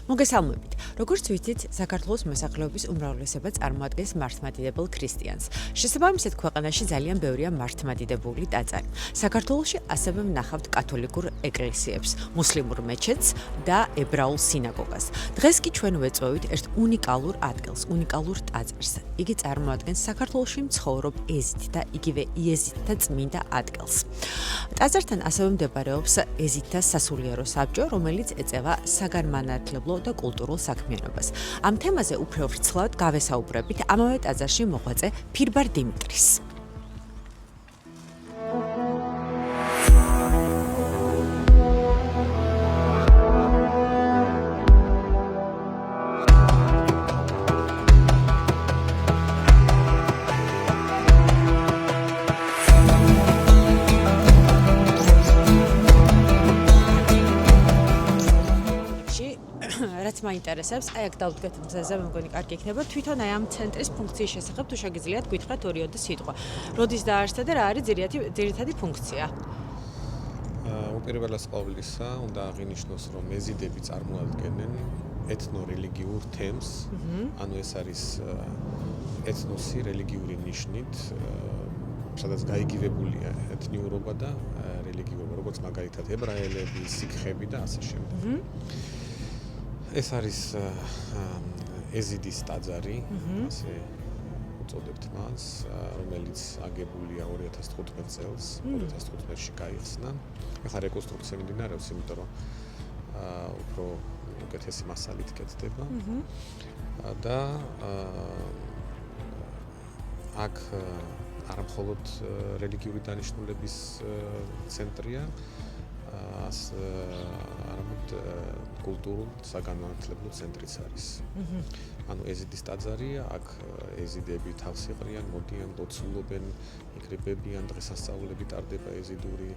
მოგესალმებით. Როგორც ვიცით, საქართველოს მოსახლეობის უმრავლესობა წარმოადგენს მართლმადიდებელ ქრისტიანს. შესაბამისად, ქვეყანაში ძალიან ბევრია მართლმადიდებელი ტაძარი. საქართველოში ასევე ვნახავთ კათოლიკურ ეკლესიებს, მუსლიმურ მეჩეთს და ებრაულ სინაგოგას. დღეს კი ჩვენ ვეწვევით ერთ უნიკალურ ადგილს, უნიკალურ ტაძარს. იგი წარმოადგენს საქართველოში მცხოვრობ ეზით და იგივე იეზიდთა წმინდა ადგილს. ტაძართან ასევე მდებარეობს ეზიდთა სასულიერო საბჭო, რომელიც ეწევა საგანმანათლებლო და კულტურულ საქმიანობას. ამ თემაზე უფრო ვრცლად გავესაუბრებით ამავე ტაძარში მოღვაწე ფირბარ დიმიტრის. რაც მაინტერესებს, აი აქ დავდგეთ მზეზე, მე მგონი კარგი იქნება. თვითონ აი ამ ცენტრის ფუნქციის შესახებ თუ შეგიძლიათ გითხრათ ორი-ორი სიტყვა. როდის დაარსდა და რა არის ძირითადი ფუნქცია? უპირველეს ყოვლისა, უნდა აღინიშნოს, რომ ეზიდები წარმოადგენენ ეთნორელიგიურ თემს, ანუ ეს არის ეთნოსი რელიგიური ნიშნით, სადაც გაიგივებულია ეთნიურობა და რელიგიურობა, როგორც მაგალითად ებრაელები, სიქხები და ასე შემდეგ. ეს არის ეზიდის ტაძარი, ასე უწოდებთ მას, რომელიც აგებულია 2015 წელს, 2015-ში გაიხსნა. ახლა რეკონსტრუქცია მიმდინარეობს, იმიტომ რომ უფრო უკეთესი მასალით კეთდება. და აქ არა მხოლოდ რელიგიური დანიშნულების ცენტრია, არამედ კულტურულ საგანმანათლებლო ცენტრიც არის. ანუ ეზიდის ტაძარია, აქ ეზიდები თავს იყრიან, მოდიან, ლოცულობენ, იკრიბებიან, დღესასწაულები ტარდება ეზიდური,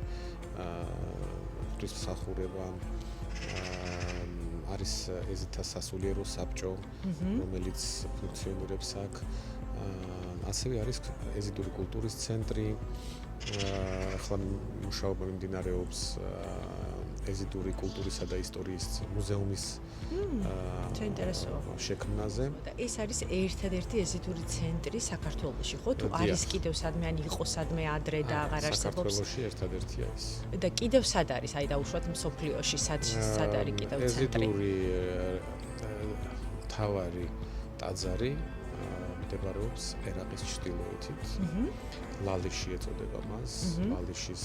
ღვთისმსახურება, არის ეზიდთა სასულიერო საბჭო, რომელიც ფუნქციონირებს აქ. ასევე არის ეზიდური კულტურის ცენტრი. ახლა მუშაობა მიმდინარეობს ეზიდური კულტურისა და ისტორიის მუზეუმის შექმნაზე. ეს არის ერთადერთი ეზიდური ცენტრი საქართველოში, ხო? თუ არის კიდევ სადმე ან იყო სადმე ადრე და აღარ არსებობს? საქართველოში ერთადერთია ეს. და კიდევ სად არის? აი დაუშვათ მსოფლიოში, სად არის კიდევ ცენტრი? ეზიდური თავარი ტაძარი მდებარეობს ერაყის ჩრდილოეთით. ლალიში ეწოდება მას, ლალიშის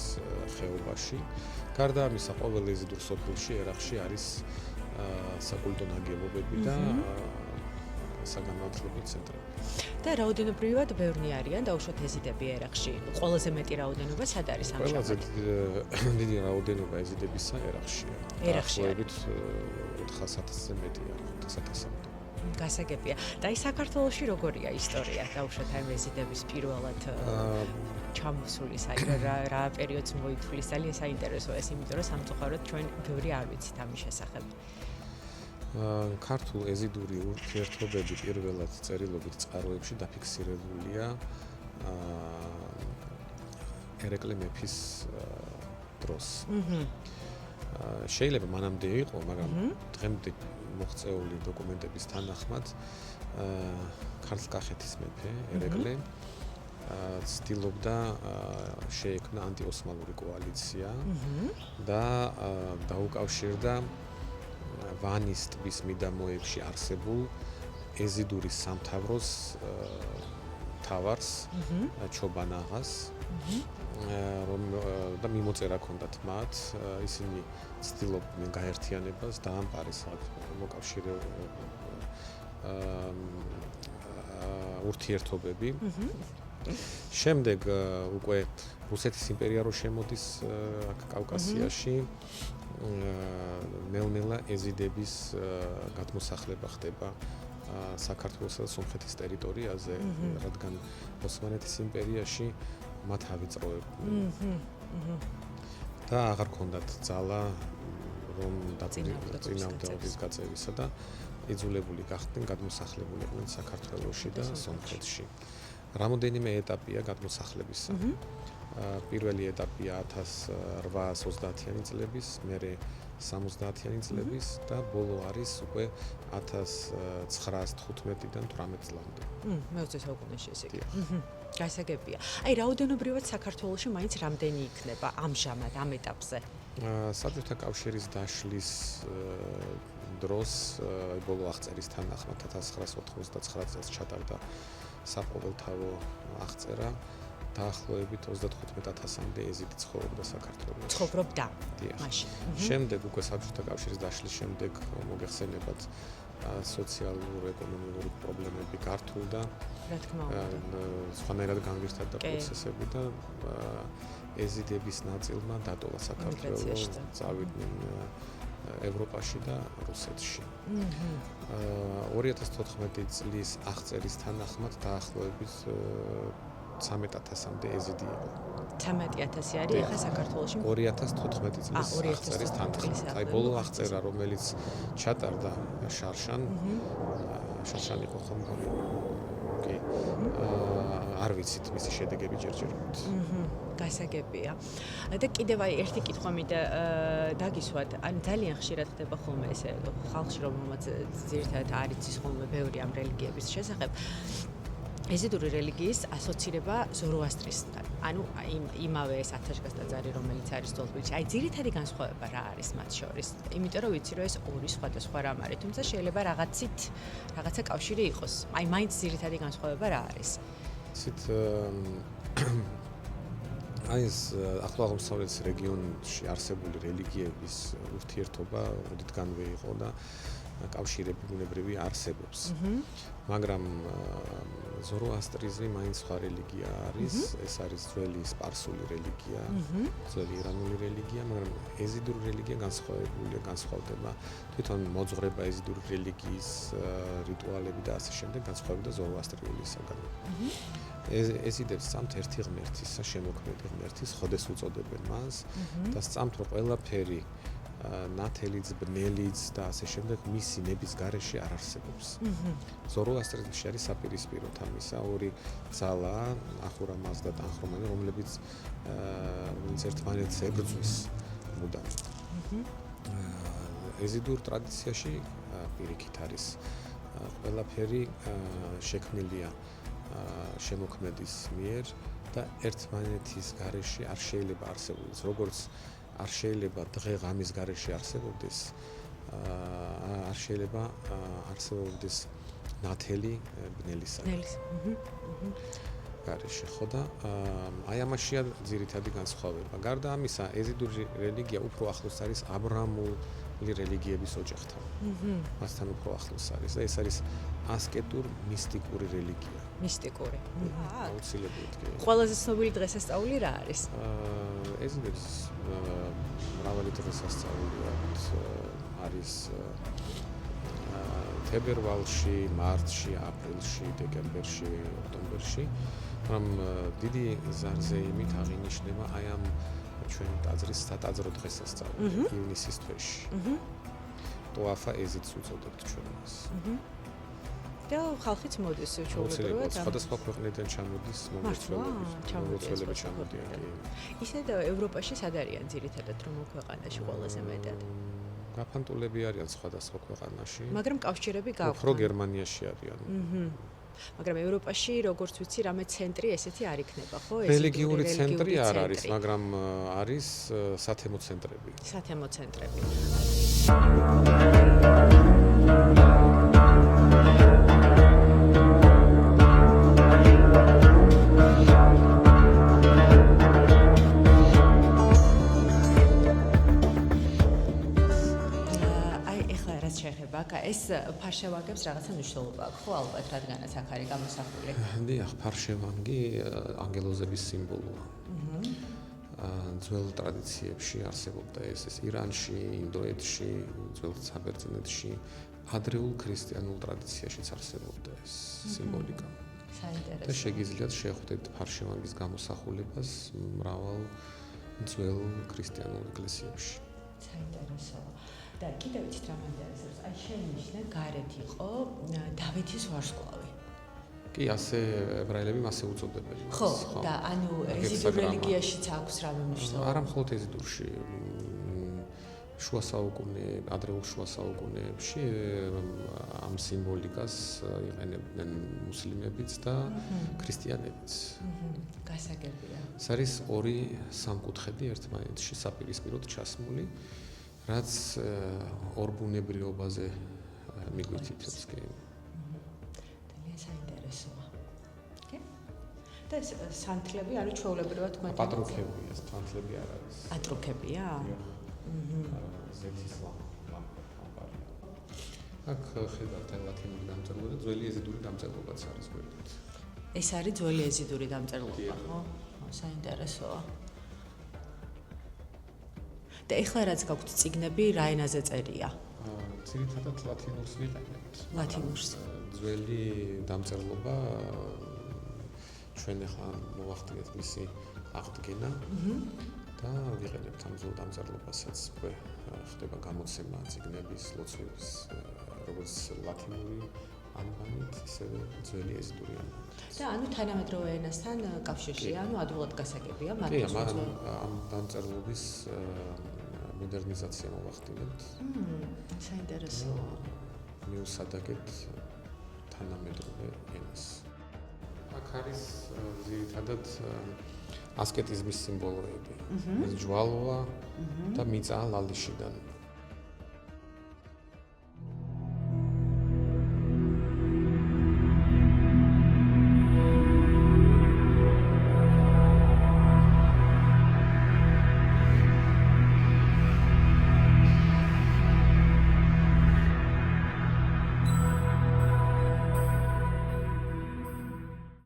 ხეობაში. გარდა ამისა, ყოველ ეზიდურ სოფელში ერაყში არის საკულტო ნაგებობები და საგანმანათლებლო ცენტრები. და რაოდენობრივად ბევრნი არიან დაუშვათ ეზიდები ერაყში. ყველაზე მეტი რაოდენობა სად არის ამჟამად? ყველაზე დიდი რაოდენობა ეზიდებისა ერაყშია. ერაყშია. 400,000-ზე მეტია, 500,000-მდე. გასაგებია. და აი საქართველოში როგორია ისტორია? დაუშვათ აი ეზიდების პირველად ჩამოსulis, აი რა პერიოდს მოითვლის, ძალიან საინტერესოა ეს, იმიტომ რომ სამწუხაროდ ჩვენ ბევრი არ ვიცით ამის შესახებ. ქართულ ეზიდური ურთიერთობები პირველად წერილობით წყაროებში დაფიქსირებულია ერეკლე მეფის დროს. შეიძლება მანამდე იყო, მაგრამ დღემდე მოღწეული დოკუმენტების თანახმად ქართლ-კახეთის მეფე ერეკლე ცდილობდა შეექმნა ანტიოსმალური კოალიცია და დაუკავშირდა ვანის ტბის მიდამოებში არსებულ ეზიდური სამთავროს თავარს ჩობანაღას და მიმოწერა ჰქონდათ მათ, ისინი ცდილობდნენ გაერთიანებას და ამ პარისად მოკავშირე ურთიერთობები. შემდეგ უკვე რუსეთის იმპერია რო შემოდის აქ კავკასიაში, ნელ-ნელა ეზიდების გადმოსახლება ხდება საქართველოსა და სომხეთის ტერიტორიაზე, რადგან ოსმალეთის იმპერიაში მათ ავიწროებდნენ. და აღარ ჰქონდათ ძალა რომ დაწინაურდნენ გაწევისა და იძულებული გახდნენ გადმოსახლებულიყვნენ საქართველოში და სომხეთში. რამოდენიმე ეტაპია გადმოსახლებისა. პირველი ეტაპია 1830-იანი წლების, მერე 70-იანი წლების და ბოლო არის უკვე 1915-დან 18 წლამდე. მე-20 საუკუნეში ესე იგი. გასაგებია. აი, რაოდენობრივად საქართველოში მაინც რამდენი იქნება ამჟამად ამ ეტაპზე? საბჭოთა კავშირის დაშლის დროს, ბოლო აღწერის თანახმად 1999 წელს ჩატარდა საყოველთაო აღწერა. დაახლოებით 35,000-მდე ეზიდი ცხოვრობდა საქართველოში. ცხოვრობდა მაშინ. შემდეგ უკვე საბჭოთა კავშირის დაშლის შემდეგ მოგეხსენებათ სოციალურ-ეკონომიკური პრობლემები გართულდა. რა თქმა უნდა. სხვანაირად განვითარდა პროცესები და ეზიდების ნაწილმა დატოვა საქართველო, წავიდნენ ევროპაში და რუსეთში. 2014 წლის აღწერის თანახმად დაახლოებით 13,000-მდე ეზიდი იყო. 13,000 არის ახლა საქართველოში 2014 წლის აღწერის თანახმად. აი ბოლო აღწერა, რომელიც ჩატარდა შარშან იყო ხომ? კი. არ ვიცით მისი შედეგები ჯერჯერობით. გასაგებია. და კიდევ აი ერთი კითხვა მინდა დაგისვათ. ან ძალიან ხშირად ხდება ხოლმე ესე ხალხში, რომელმაც ძირითადად არ იცის ხოლმე ბევრი ამ რელიგიების შესახებ. ეზიდური რელიგიის ასოცირება ზოროასტრისთან. ანუ იმავე ეს ათაშგასტაძარი, რომელიც არის თბილისში. აი ძირითადი განსხვავება რა არის მათ შორის? იმიტომ რომ ვიცი რომ ეს ორი სხვადასხვა რამ არის, თუმცა შეიძლება რაღაცა კავშირი იყოს. აი მაინც ძირითადი განსხვავება რა არის? ისეთ აი ეს ახლო აღმოსავლეთის რეგიონში არსებული რელიგიების ურთიერთობა ოდითგანვე იყო და კავშირები ბუნებრივი არსებობს. მაგრამ ზოროასტრიზმი მაინც სხვა რელიგია არის, ეს არის ძველი სპარსული რელიგია, ძველი ირანული რელიგია, მაგრამ ეზიდური რელიგია განსხვავდება. თვითონ მოძღვრება ეზიდური რელიგიის რიტუალები და ასე შემდეგ განსხვავდება ზოროასტრიულისაგან. ეზიდებს სწამთ ერთი ღმერთის, შემოქმედი ღმერთის, ხოდეს უწოდებენ მას და სწამთ რომ ყველაფერი ნათელიც, ბნელიც და ასე შემდეგ მისი ნების გარეშე არ არსებობს. ზოროასტრიზმში არის საპირისპირო თამისა ორი ძალა, ახურა მას და თანხმოვანი, რომლებიც ერთმანეთს ებრძვის მუდამ. ეზიდურ ტრადიციაში პირიქით არის ყველაფერი შექმნილია შემოქმედის მიერ და ერთმანეთის გარეშე არ შეიძლება არსებობდეს, როგორც არ შეიძლება დღე ღამის გარეშე არსებობდეს, არ შეიძლება არსებობდეს ნათელი ბნელისაგან. გარეშე ხო და აი ამაშია ძირითადი განსხვავება. გარდა ამისა, ეზიდური რელიგია უფრო ახლოს არის აბრაამული რელიგიების ოჯახთან. მასთან უფრო ახლოს არის და ეს არის ასკეტურ მისტიკური რელიგია. მისტიკური. აუცილებლად კი. ყველაზე ცნობილი დღესასწაული რა არის? ეზიდებს მრავალი დღესასწაული არის თებერვალში, მარტში, აპრილში, დეკემბერში, ოქტომბერში. მაგრამ დიდი ზარზეიმით აღინიშნება აი ამ ჩვენი ტაძრის სატაძრო დღესასწაული ივნისის თვეში. ტოაფა ეზიდს უწოდებთ ჩვენ მას. და ხალხიც მოდის ჩვეულებრივად. სხვადასხვა ქვეყნიდან ჩამოდის მომხმარებლები ჩამოდიან. ისე და ევროპაში სად არიან ძირითადად რომ ქვეყანაში ყველაზე მეტად? გაფანტულები არიან სხვადასხვა ქვეყანაში. მაგრამ კავშირები გაქვთ. უფრო გერმანიაში არიან. მაგრამ ევროპაში როგორც ვიცი, რამე ცენტრი ესეთი არ იქნება, ხო? რელიგიური ცენტრი არ არის, მაგრამ არის სათემო ცენტრები. სათემო ცენტრები. ეს ფარშევანგებს რაღაცა მნიშვნელობა აქვს, ხო, ალბათ, რადგანაც აქ არის გამოსახული. დიახ, ფარშევანგი ანგელოზების სიმბოლოა. ძველ ტრადიციებში არსებობდა ეს ირანში, ინდოეთში, ძველ საბერძნეთში, ადრეულ ქრისტიანულ ტრადიციაშიც არსებობდა ეს სიმბოლიკა. საინტერესო. და შეგიძლიათ შეხვდეთ ფარშევანგის გამოსახულებას მრავალ ძველ ქრისტიანულ ეკლესიებში. საინტერესოა. და კიდევ ვიცით რა მაინტერესებს, აი შენიშნე გარეთ იყო დავითის ვარსკვლავი. კი, ასე ებრაელები მასე უწოდებენ. ხო, და ანუ ეზიდურ რელიგიაშიც აქვს რამე მნიშვნელობა. არა მხოლოდ ეზიდურში, შუა საუკუნე, ადრეულ შუა საუკუნეებში ამ სიმბოლიკას იყენებდნენ მუსლიმებიც და ქრისტიანებიც. გასაგებია. ეს არის ორი სამკუთხედი ერთმანეთში საპირისპიროდ ჩასმული, რაც ორბუნებრიობაზე მიგვითითებს კი. ძალიან საინტერესოა. კი? და ეს სანთლები არის ჩვეულებრივად მათ პატრუქებია, ეს სანთლები არ არის. პატრუქებია? ზეთის ლამპარი. აქ ხედავთ ლათინური დამწერლობა და ძველი ეზიდური დამწერლობაც არის გვერდით. ეს არის ძველი ეზიდური დამწერლობა, ხო? საინტერესოა. და ეხლა რაც გაქვთ წიგნები, რა ენაზე წერია? ძირითადად ლათინურს ვიყენებთ. ლათინურს. ძველი დამწერლობა ჩვენ ახლა მოვახდინეთ მისი აღდგენა და ვიყენებთ ამ ძველ დამწერლობასაც. ხდება გამოცემა წიგნების, ლოცვების, როგორც ლათინური ანბანით, ისევე ძველი ეზიდური ანბანით. და ანუ თანამედროვე ენასთან კავშირში, ანუ ადვილად გასაგებია კი, ამ დამწერლობის მოდერნიზაცია მოვახდინებთ. საინტერესოა. მიუსადაგეთ თანამედროვე ენას. აქ არის ძირითადად ასკეტიზმის სიმბოლოები. ეს ჯვალოა და მიწა ლალიშიდან.